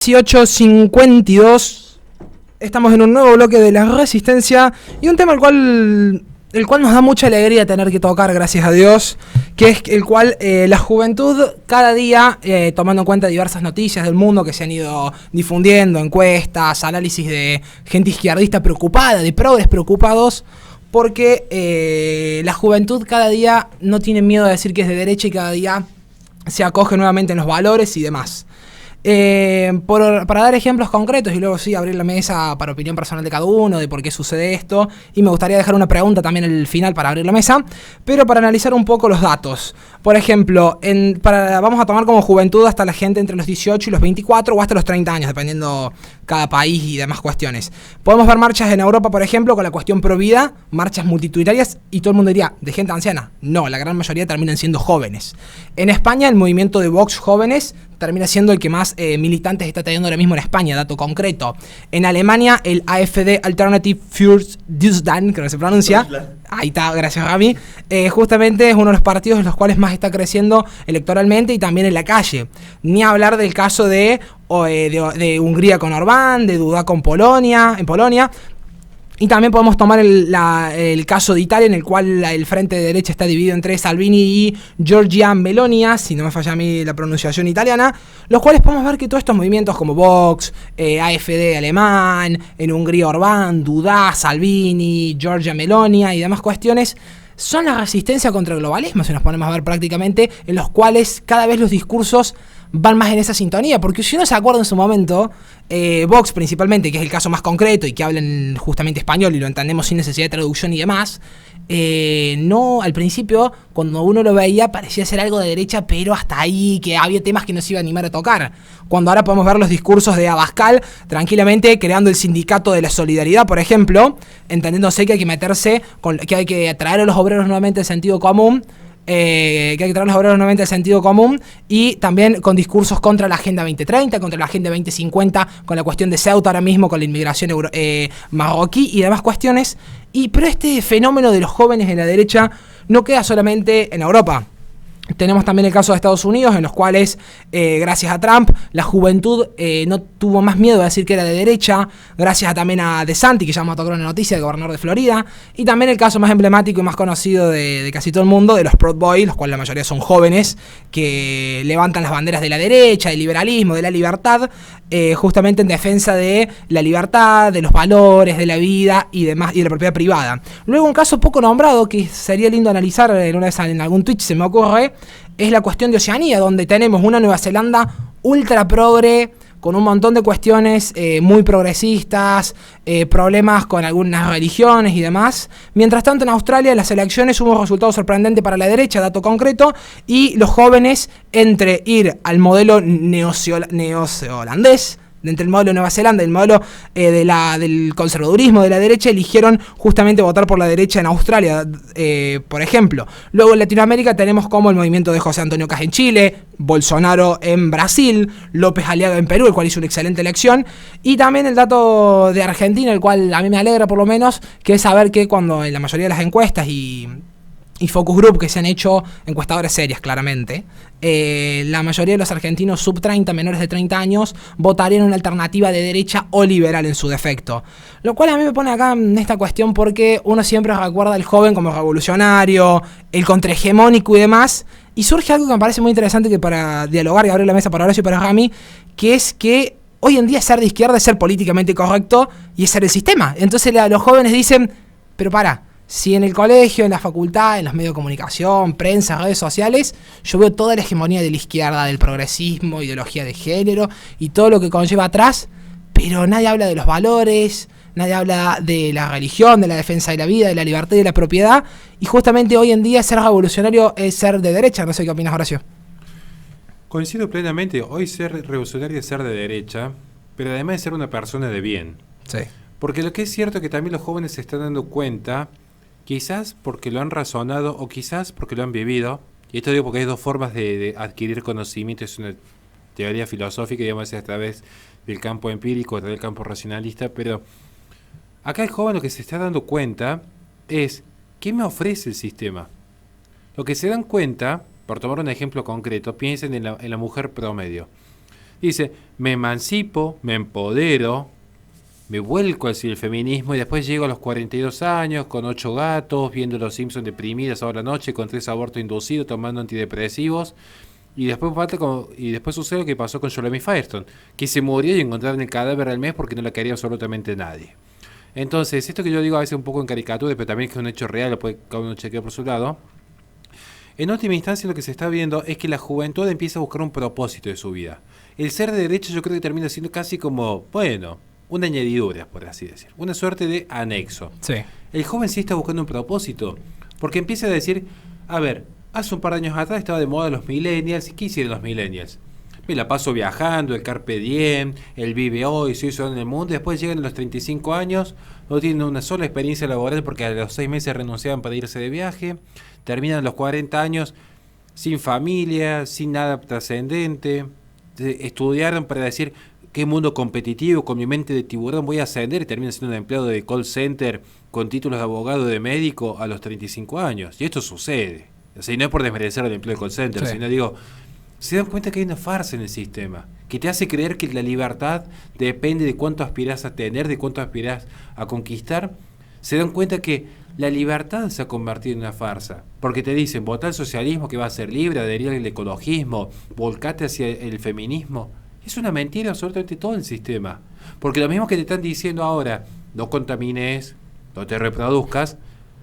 18:52. Estamos en un nuevo bloque de la Resistencia y un tema el cual nos da mucha alegría tener que tocar, gracias a Dios, que es el cual la juventud cada día, tomando en cuenta diversas noticias del mundo que se han ido difundiendo, encuestas, análisis de gente izquierdista preocupada, de progres preocupados, porque la juventud cada día no tiene miedo de decir que es de derecha y cada día se acoge nuevamente en los valores y demás. Para dar ejemplos concretos y luego sí abrir la mesa para opinión personal de cada uno de por qué sucede esto, y me gustaría dejar una pregunta también al final para abrir la mesa, pero para analizar un poco los datos. Por ejemplo, vamos a tomar como juventud hasta la gente entre los 18 y los 24 o hasta los 30 años, dependiendo cada país y demás cuestiones. Podemos ver marchas en Europa, por ejemplo, con la cuestión pro vida, marchas multitudinarias, y todo el mundo diría, ¿de gente anciana? No, la gran mayoría terminan siendo jóvenes. En España, el movimiento de Vox Jóvenes termina siendo el que más militantes está teniendo ahora mismo en España, dato concreto. En Alemania, el AfD, Alternative für Deutschland, creo que se pronuncia. Ahí está, gracias Rami. Justamente es uno de los partidos en los cuales más está creciendo electoralmente y también en la calle. Ni hablar del caso de Hungría con Orbán, de Duda con Polonia, en Polonia. Y también podemos tomar el caso de Italia, en el cual el frente de derecha está dividido entre Salvini y Giorgia Meloni, si no me falla a mí la pronunciación italiana, los cuales podemos ver que todos estos movimientos como Vox, AfD alemán, en Hungría Orbán, Duda, Salvini, Giorgia Meloni y demás cuestiones, son la resistencia contra el globalismo, si nos ponemos a ver prácticamente, en los cuales cada vez los discursos van más en esa sintonía, porque si uno se acuerda en su momento, Vox principalmente, que es el caso más concreto y que hablan justamente español y lo entendemos sin necesidad de traducción y demás, no, al principio, cuando uno lo veía, parecía ser algo de derecha, pero hasta ahí, que había temas que no se iba a animar a tocar. Cuando ahora podemos ver los discursos de Abascal, tranquilamente creando el sindicato de la solidaridad, por ejemplo, entendiéndose que hay que meterse, que hay que traer a los obreros nuevamente el sentido común, que hay que traer los obreros nuevamente al sentido común, y también con discursos contra la Agenda 2030, contra la Agenda 2050, con la cuestión de Ceuta ahora mismo, con la inmigración marroquí y demás cuestiones. Pero este fenómeno de los jóvenes en la derecha no queda solamente en Europa. Tenemos también el caso de Estados Unidos, en los cuales, gracias a Trump, la juventud no tuvo más miedo a decir que era de derecha, gracias también a DeSantis, que ya vamos a tocar una noticia, el gobernador de Florida, y también el caso más emblemático y más conocido de casi todo el mundo, de los Proud Boys, los cuales la mayoría son jóvenes, que levantan las banderas de la derecha, del liberalismo, de la libertad, justamente en defensa de la libertad, de los valores, de la vida y demás, y de la propiedad privada. Luego, un caso poco nombrado, que sería lindo analizar en algún Twitch, se me ocurre, es la cuestión de Oceanía, donde tenemos una Nueva Zelanda ultra progre, con un montón de cuestiones muy progresistas, problemas con algunas religiones y demás. Mientras tanto, en Australia, en las elecciones hubo un resultado sorprendente para la derecha, dato concreto, y los jóvenes, entre ir al modelo neozelandés, entre el modelo de Nueva Zelanda y el modelo del conservadurismo de la derecha, eligieron justamente votar por la derecha en Australia, por ejemplo. Luego en Latinoamérica tenemos como el movimiento de José Antonio Caz en Chile, Bolsonaro en Brasil, López Aliaga en Perú, el cual hizo una excelente elección, y también el dato de Argentina, el cual a mí me alegra por lo menos, que es saber que cuando en la mayoría de las encuestas y focus group que se han hecho, encuestadores serias claramente, la mayoría de los argentinos sub 30, menores de 30 años, votarían una alternativa de derecha o liberal en su defecto. Lo cual a mí me pone acá en esta cuestión, porque uno siempre recuerda al joven como revolucionario, el contrahegemónico y demás, y surge algo que me parece muy interesante, que para dialogar y abrir la mesa para Horacio y para Rami, que es que hoy en día ser de izquierda es ser políticamente correcto y es ser el sistema. Entonces los jóvenes dicen, pero si en el colegio, en la facultad, en los medios de comunicación, prensa, redes sociales, yo veo toda la hegemonía de la izquierda, del progresismo, ideología de género y todo lo que conlleva atrás, pero nadie habla de los valores, nadie habla de la religión, de la defensa de la vida, de la libertad y de la propiedad, y justamente hoy en día ser revolucionario es ser de derecha. No sé qué opinas, Horacio. Coincido plenamente, hoy ser revolucionario es ser de derecha, pero además es ser una persona de bien. Sí. Porque lo que es cierto es que también los jóvenes se están dando cuenta, quizás porque lo han razonado o quizás porque lo han vivido, y esto digo porque hay dos formas de adquirir conocimiento, es una teoría filosófica, digamos, a través del campo empírico, a través del campo racionalista, pero acá el joven lo que se está dando cuenta es, ¿qué me ofrece el sistema? Lo que se dan cuenta, por tomar un ejemplo concreto, piensen en la mujer promedio. Dice, me emancipo, me empodero, me vuelco hacia el feminismo y después llego a los 42 años con 8 gatos, viendo los Simpsons deprimidas ahora noche, con 3 abortos inducidos, tomando antidepresivos. Y después sucede lo que pasó con Jeremy Firestone, que se murió y encontraron el cadáver al mes porque no la quería absolutamente nadie. Entonces, esto que yo digo a veces un poco en caricatura, pero también es que es un hecho real, lo puede cada uno chequear por su lado. En última instancia, lo que se está viendo es que la juventud empieza a buscar un propósito de su vida. El ser de derecha yo creo que termina siendo casi como, bueno, una añadidura, por así decir. Una suerte de anexo. Sí. El joven sí está buscando un propósito, porque empieza a decir, a ver, hace un par de años atrás estaba de moda los millennials. ¿Y qué hicieron los millennials? Me la paso viajando, el carpe diem, el vive hoy, soy ciudadano en el mundo. Y después llegan a los 35 años, no tienen una sola experiencia laboral porque a los 6 meses renunciaban para irse de viaje. Terminan a los 40 años sin familia, sin nada trascendente. Estudiaron para decir qué mundo competitivo, con mi mente de tiburón voy a ascender, y terminan siendo un empleado de call center con títulos de abogado, de médico a los 35 años. Y esto sucede. O sea, y no es por desmerecer el empleo de call center, sino digo, se dan cuenta que hay una farsa en el sistema, que te hace creer que la libertad depende de cuánto aspiras a tener, de cuánto aspiras a conquistar. Se dan cuenta que la libertad se ha convertido en una farsa, porque te dicen, vota al socialismo que va a ser libre, adherir al ecologismo, volcate hacia el feminismo. Es una mentira absolutamente todo el sistema, porque lo mismo que te están diciendo ahora, no contamines, no te reproduzcas,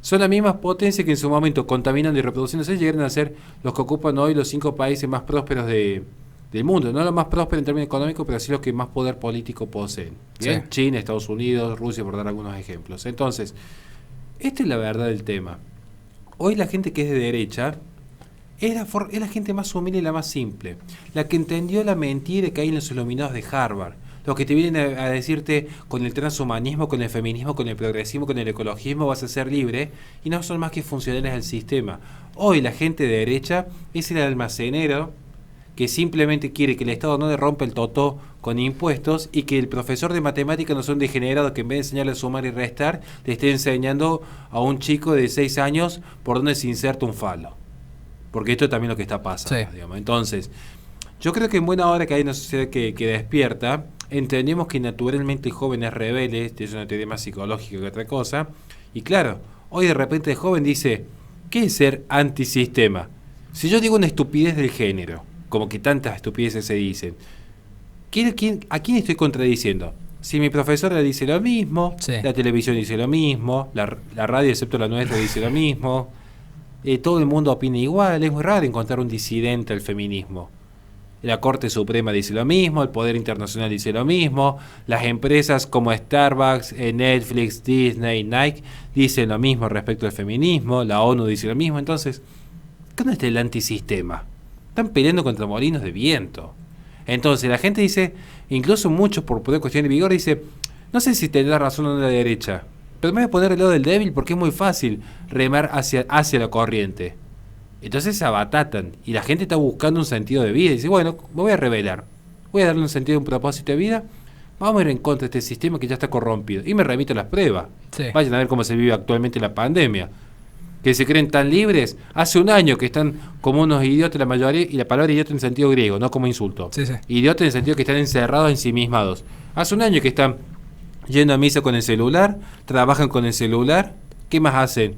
son las mismas potencias que en su momento contaminando y reproduciéndose llegaron a ser los que ocupan hoy los 5 países más prósperos del mundo. No los más prósperos en términos económicos, pero sí los que más poder político poseen. ¿Bien? Sí. China, Estados Unidos, Rusia, por dar algunos ejemplos. Entonces, esta es la verdad del tema. Hoy la gente que es de derecha es la gente más humilde y la más simple. La que entendió la mentira que hay en los iluminados de Harvard. Los que te vienen a decirte con el transhumanismo, con el feminismo, con el progresismo, con el ecologismo vas a ser libre, y no son más que funcionarios del sistema. Hoy la gente de derecha es el almacenero que simplemente quiere que el Estado no le rompa el totó con impuestos y que el profesor de matemáticas no sea un degenerado que en vez de enseñarle a sumar y restar, le esté enseñando a un chico de 6 años por dónde se inserta un falo. Porque esto es también lo que está pasando. Sí. Digamos. Entonces, yo creo que en buena hora que hay una sociedad que despierta, entendemos que naturalmente el joven es rebelde, es una teoría más psicológica que otra cosa, y claro, hoy de repente el joven dice, ¿qué es ser antisistema? Si yo digo una estupidez del género, como que tantas estupideces se dicen, ¿a quién estoy contradiciendo? Si mi profesora dice lo mismo, sí. La televisión dice lo mismo, la radio, excepto la nuestra, dice lo mismo, todo el mundo opina igual, es muy raro encontrar un disidente al feminismo. La Corte Suprema dice lo mismo, el Poder Internacional dice lo mismo, las empresas como Starbucks, Netflix, Disney, Nike dicen lo mismo respecto al feminismo, la ONU dice lo mismo. Entonces, ¿dónde está el antisistema? Están peleando contra molinos de viento. Entonces la gente dice, incluso muchos por poder cuestión de vigor, dice, no sé si tendrá razón o no la derecha, pero me voy a poner el lado del débil porque es muy fácil remar hacia la corriente. Entonces se abatatan y la gente está buscando un sentido de vida y dice, bueno, me voy a rebelar, voy a darle un sentido, un propósito de vida, vamos a ir en contra de este sistema que ya está corrompido. Y me remito a las pruebas. Sí. Vayan a ver cómo se vive actualmente la pandemia, que se creen tan libres. Hace un año que están como unos idiotas la mayoría, y la palabra idiota en sentido griego, no como insulto. Sí. Idiotas en el sentido que están encerrados, ensimismados. Hace un año que están yendo a misa con el celular, trabajan con el celular. ¿Qué más hacen?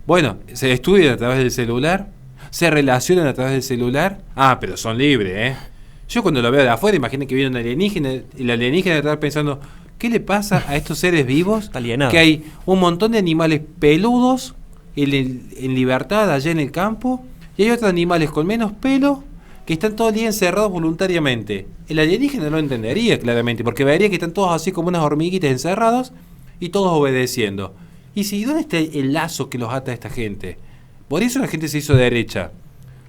Bueno, se estudian a través del celular, se relacionan a través del celular. Pero son libres, ¿eh? Yo cuando lo veo de afuera, imagino que viene un alienígena, y el alienígena está pensando, ¿qué le pasa a estos seres vivos? Alienado. Que hay un montón de animales peludos en libertad allá en el campo, y hay otros animales con menos pelo que están todo el día encerrados voluntariamente. El alienígena no lo entendería claramente, porque vería que están todos así como unas hormiguitas encerrados y todos obedeciendo. Y si, ¿dónde está el lazo que los ata a esta gente? Por eso la gente se hizo derecha.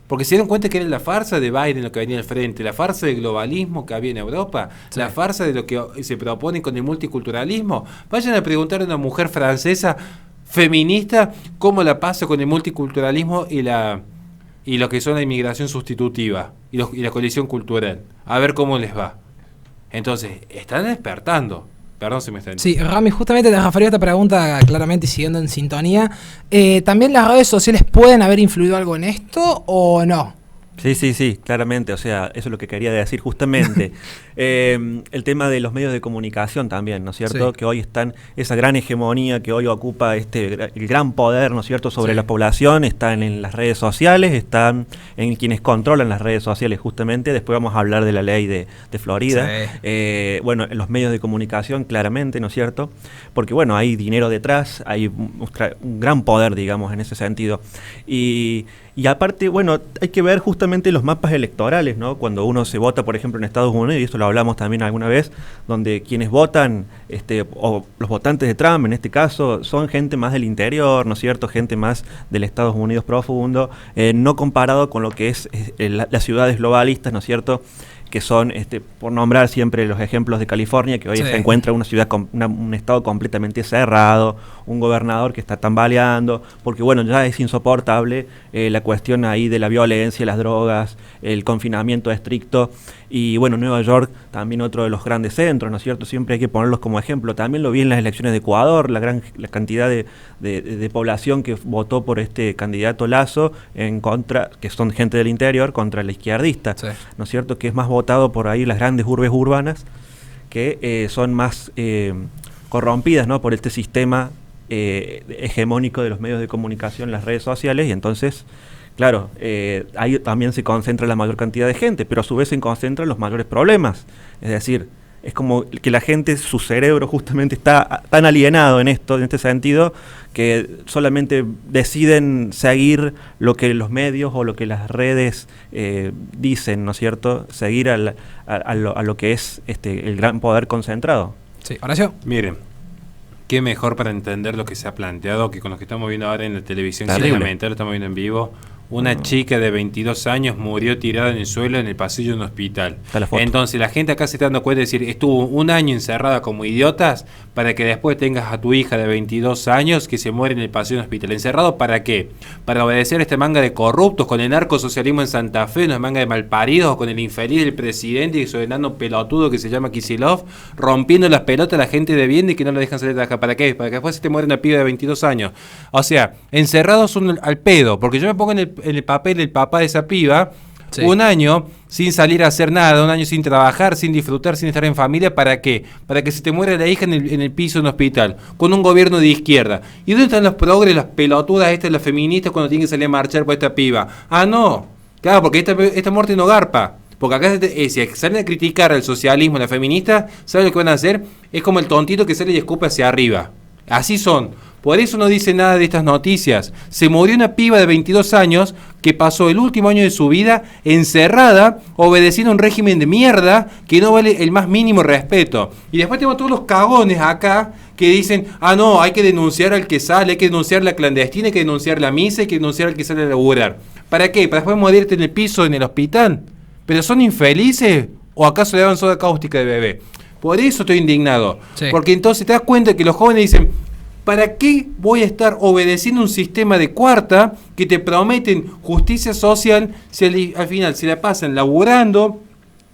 Porque se dieron cuenta que era la farsa de Biden lo que venía al frente, la farsa del globalismo que había en Europa, sí. La farsa de lo que se propone con el multiculturalismo. Vayan a preguntar a una mujer francesa feminista cómo la pasa con el multiculturalismo y lo que son la inmigración sustitutiva y la colisión cultural. A ver cómo les va. Entonces, están despertando. Perdón si me está Sí, Rami, justamente te refería a esta pregunta claramente y siguiendo en sintonía. ¿También las redes sociales pueden haber influido algo en esto o no? Sí, claramente, o sea, eso es lo que quería decir justamente. El tema de los medios de comunicación también, ¿no es cierto? Sí. Que hoy están, esa gran hegemonía que hoy ocupa el gran poder, ¿no es cierto?, sobre la población, están en las redes sociales, están en quienes controlan las redes sociales justamente. Después vamos a hablar de la ley de Florida. Bueno, en los medios de comunicación claramente, ¿no es cierto? Porque bueno, hay dinero detrás, hay un gran poder, digamos, en ese sentido. Y aparte, bueno, hay que ver justamente los mapas electorales, ¿no? Cuando uno se vota, por ejemplo, en Estados Unidos, y esto lo hablamos también alguna vez, donde quienes votan, o los votantes de Trump, en este caso, son gente más del interior, ¿no es cierto? Gente más del Estados Unidos profundo, no comparado con lo que es las ciudades globalistas, ¿no es cierto?, que son, por nombrar siempre los ejemplos de California, que hoy se encuentra una ciudad, un estado completamente cerrado, un gobernador que está tambaleando, porque bueno, ya es insoportable la cuestión ahí de la violencia, las drogas, el confinamiento estricto, y bueno, Nueva York también otro de los grandes centros, ¿no es cierto? Siempre hay que ponerlos como ejemplo. También lo vi en las elecciones de Ecuador, la cantidad de población que votó por este candidato Lasso en contra, que son gente del interior, contra la izquierdista, ¿no es cierto? Que es más votado por ahí las grandes urbes urbanas, que son más corrompidas, ¿no?, por este sistema hegemónico de los medios de comunicación, las redes sociales, y entonces, claro, ahí también se concentra la mayor cantidad de gente, pero a su vez se concentran los mayores problemas. Es decir, es como que la gente, su cerebro justamente está tan alienado en este sentido, que solamente deciden seguir lo que los medios o lo que las redes dicen, ¿no es cierto? Seguir a lo que es el gran poder concentrado. Sí, Horacio. Miren, qué mejor para entender lo que se ha planteado que con lo que estamos viendo ahora en la televisión, que Terrible. es lamentable, lo estamos viendo en vivo. Una chica de 22 años murió tirada en el suelo en el pasillo de un hospital. Está la foto. Entonces la gente acá se está dando cuenta de decir, estuvo un año encerrada como idiotas para que después tengas a tu hija de 22 años que se muere en el pasillo de un hospital. ¿Encerrado para qué? Para obedecer a esta manga de corruptos con el narcosocialismo en Santa Fe, una manga de malparidos, con el infeliz del presidente y su enano pelotudo que se llama Kicillof, rompiendo las pelotas a la gente de bien y que no la dejan salir de acá. ¿Para qué? Para que después se te muere una piba de 22 años. O sea, encerrados al pedo, porque yo me pongo en el papel del papá de esa piba, un año sin salir a hacer nada, un año sin trabajar, sin disfrutar, sin estar en familia. ¿Para qué? Para que se te muera la hija en el piso de un hospital, con un gobierno de izquierda. ¿Y dónde están los progres, las pelotudas las feministas cuando tienen que salir a marchar por esta piba? Ah, no, claro, porque esta muerte no garpa. Porque acá si salen a criticar al socialismo, a la feminista, ¿saben lo que van a hacer? Es como el tontito que sale y escupe hacia arriba. Así son. Por eso no dice nada de estas noticias. Se murió una piba de 22 años que pasó el último año de su vida encerrada, obedeciendo a un régimen de mierda que no vale el más mínimo respeto. Y después tenemos todos los cagones acá que dicen, ah no, hay que denunciar al que sale, hay que denunciar la clandestina, hay que denunciar la misa, hay que denunciar al que sale a laburar. ¿Para qué? ¿Para después morirte en el piso en el hospital? ¿Pero son infelices? ¿O acaso le daban soda cáustica de bebé? Por eso estoy indignado. Porque entonces te das cuenta que los jóvenes dicen, ¿para qué voy a estar obedeciendo un sistema de cuarta que te prometen justicia social si al final se la pasan laburando,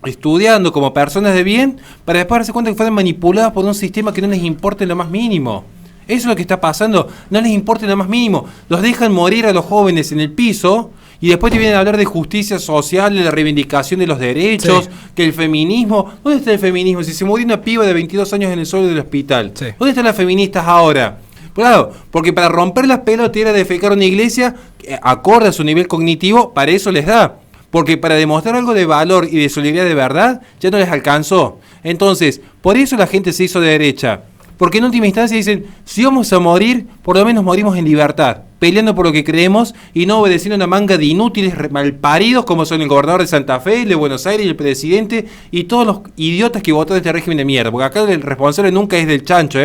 estudiando como personas de bien, para después darse cuenta que fueron manipuladas por un sistema que no les importa en lo más mínimo? Eso es lo que está pasando, no les importa en lo más mínimo. Los dejan morir a los jóvenes en el piso y después te vienen a hablar de justicia social, de la reivindicación de los derechos, que el feminismo. ¿Dónde está el feminismo? Si se murió una piba de 22 años en el suelo del hospital, ¿dónde están las feministas ahora? Claro, porque para romper las pelotas y ir a defecar una iglesia, acorde a su nivel cognitivo, para eso les da. Porque para demostrar algo de valor y de solidaridad de verdad, ya no les alcanzó. Entonces, por eso la gente se hizo de derecha. Porque en última instancia dicen, si vamos a morir, por lo menos morimos en libertad, peleando por lo que creemos y no obedeciendo a una manga de inútiles malparidos como son el gobernador de Santa Fe, el de Buenos Aires y el presidente y todos los idiotas que votaron este régimen de mierda. Porque acá el responsable nunca es del chancho,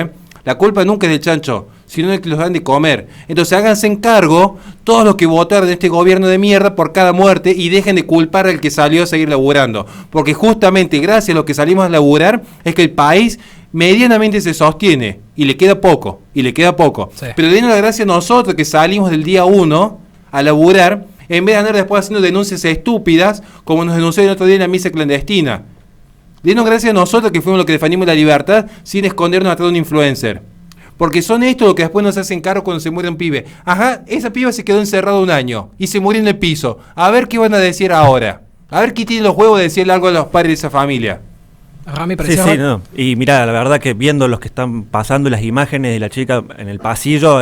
La culpa nunca es del chancho, sino de que los dan de comer. Entonces háganse en cargo todos los que votaron en este gobierno de mierda por cada muerte y dejen de culpar al que salió a seguir laburando. Porque justamente gracias a lo que salimos a laburar es que el país medianamente se sostiene y le queda poco, Pero denos la gracia a nosotros que salimos del día 1 a laburar en vez de andar después haciendo denuncias estúpidas como nos denunció el otro día en la misa clandestina. Denos gracias a nosotros que fuimos los que defendimos la libertad sin escondernos atrás de un influencer. Porque son estos los que después nos hacen cargo cuando se muere un pibe. Ajá, esa piba se quedó encerrada un año y se murió en el piso. A ver qué van a decir ahora. A ver quién tiene los huevos de decirle algo a los padres de esa familia. Rami, Sí, sí, no. Y mira, la verdad que viendo los que están pasando las imágenes de la chica en el pasillo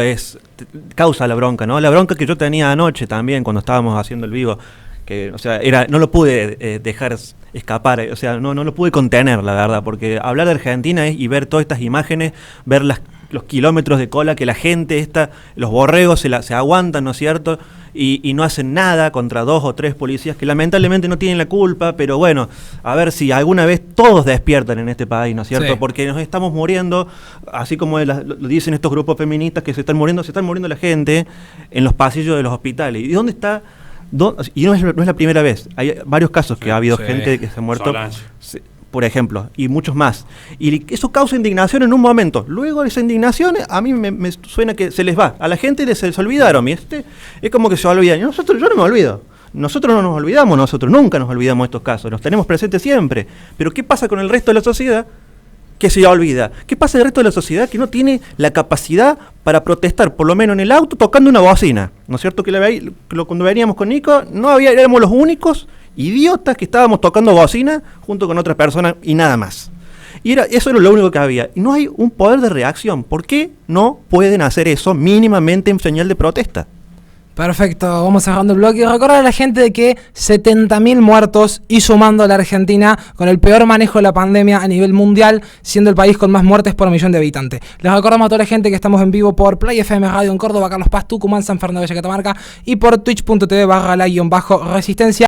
causa la bronca, ¿no? La bronca que yo tenía anoche también cuando estábamos haciendo el vivo, que, o sea, no lo pude dejar escapar, o sea, no lo pude contener, la verdad, porque hablar de Argentina y ver todas estas imágenes, ver los kilómetros de cola que la gente los borregos se aguantan, ¿no es cierto? Y no hacen nada contra 2 o 3 policías que lamentablemente no tienen la culpa, pero bueno, a ver si alguna vez todos despiertan en este país, ¿no es cierto? Sí. Porque nos estamos muriendo, así como lo dicen estos grupos feministas que se están muriendo la gente en los pasillos de los hospitales. ¿Y dónde está? Y no es la primera vez, hay varios casos que ha habido gente que se ha muerto. Solange. Por ejemplo, y muchos más. Y eso causa indignación en un momento. Luego esa indignación a mí me suena que se les va. A la gente se olvidaron. Y es como que se olvidan. Y yo no me olvido. Nosotros no nos olvidamos, nunca nos olvidamos de estos casos. Los tenemos presentes siempre. Pero ¿qué pasa con el resto de la sociedad? Que se olvida. ¿Qué pasa del resto de la sociedad que no tiene la capacidad para protestar, por lo menos en el auto, tocando una bocina? ¿No es cierto que cuando veníamos con Nico, éramos los únicos idiotas que estábamos tocando bocina junto con otras personas y nada más? Y eso era lo único que había. Y no hay un poder de reacción. ¿Por qué no pueden hacer eso mínimamente en señal de protesta? Perfecto, vamos cerrando el bloque y recordar a la gente de que 70.000 muertos y sumando a la Argentina con el peor manejo de la pandemia a nivel mundial, siendo el país con más muertes por millón de habitantes. Les recordamos a toda la gente que estamos en vivo por Play FM Radio en Córdoba, Carlos Paz, Tucumán, San Fernando, Bella Catamarca y por twitch.tv/la-resistencia.